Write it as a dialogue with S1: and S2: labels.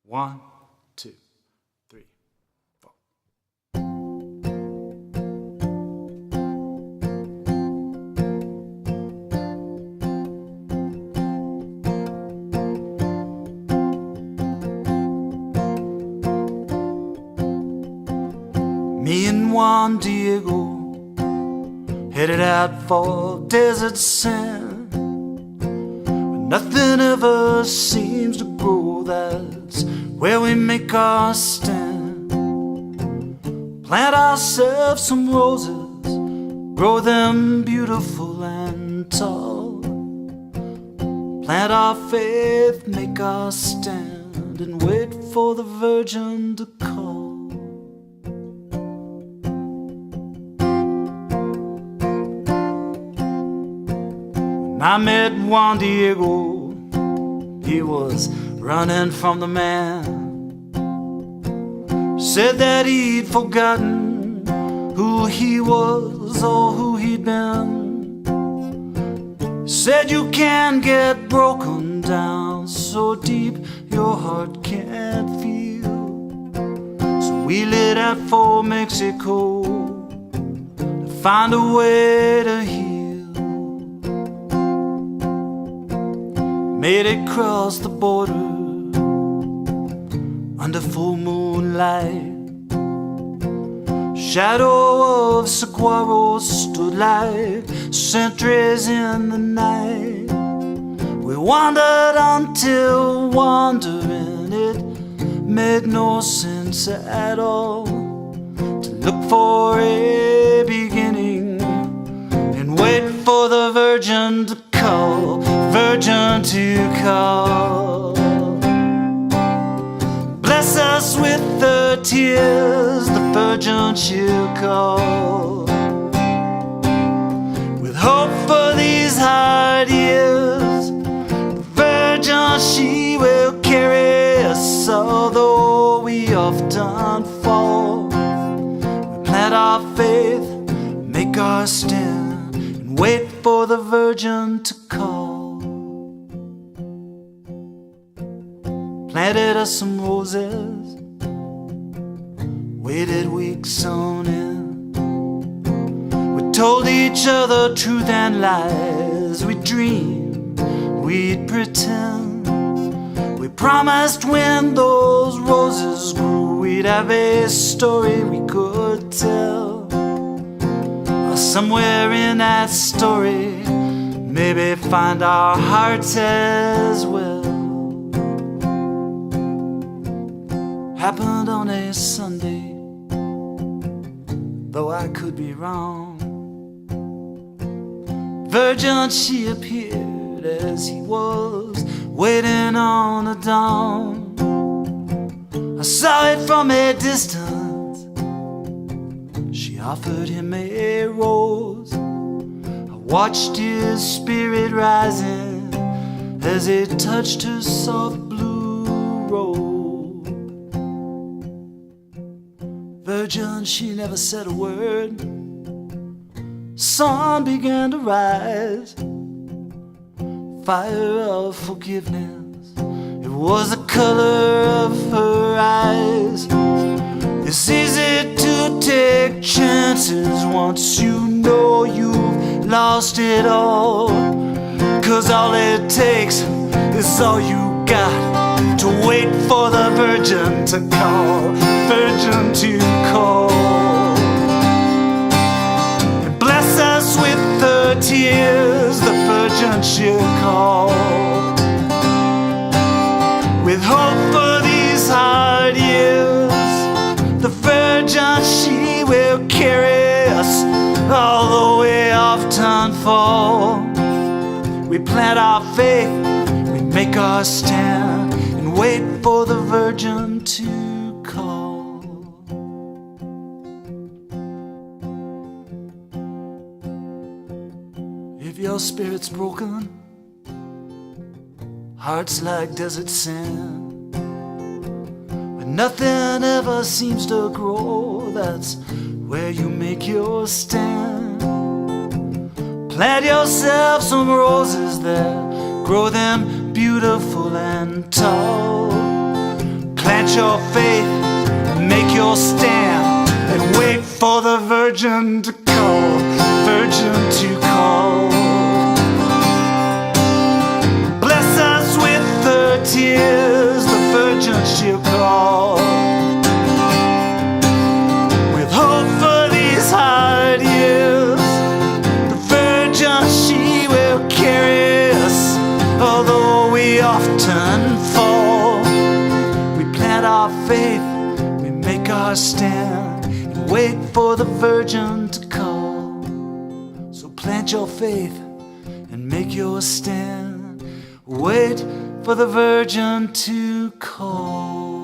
S1: 1, 2, 3, 4. Me and JaunDiego headed out for desert sand, where nothing ever seems to grow. That's where we make our stand. Plant ourselves some roses, grow them beautiful and tall. Plant our faith, make our stand, and wait for the Virgin to call. I met JaunDiego, he was running from the man. Said that he'd forgotten who he was or who he'd been. Said you can get broken down so deep your heart can't feel. So we lit out for Mexico to find a way to heal. Made it cross the border under full moonlight. Shadow of saguaros stood like sentries in the night. We wandered until wandering it made no sense at all. To look for a beginning and wait for the Virgin to call, Virgin to call. Bless us with the tears, the Virgin she'll call. With hope for these hard years, the Virgin she will carry us, although we often fall. We plant our faith, make our stand, and wait for the Virgin to call. Planted us some roses, waited weeks on end. We told each other truth and lies. We dreamed, we'd pretend. We promised when those roses grew, we'd have a story we could tell. Or somewhere in that story, maybe find our hearts as well. Happened on a Sunday, though I could be wrong. Virgin she appeared as he was waiting on the dawn. I saw it from a distance, she offered him a rose. I watched his spirit rising as it touched her soft blue robe. Virgin, she never said a word. Sun began to rise, fire of forgiveness, it was the color of her eyes. It's easy to take chances once you know you've lost it all, 'cause all it takes is all you got to wait for the Virgin to call, Virgin to call. And bless us with the tears, the Virgin she'll call. With hope for these hard years, the Virgin she will carry us, although we often fall. We plant our faith, we make our stand, and wait for the Virgin to call. If your spirit's broken, heart's like desert sand, where nothing ever seems to grow, that's where you make your stand. Plant yourself some roses there, grow them beautiful and tall. plant your faith and make your stand, and wait for the virgin to call, virgin to call. Bless us with her tears, the virgin she'll call. With hope for these hard years, the virgin she will carry us, although we often fall. We plant our faith, we make our stand, and wait for the virgin to call. So plant your faith and make your stand, wait for the virgin to call.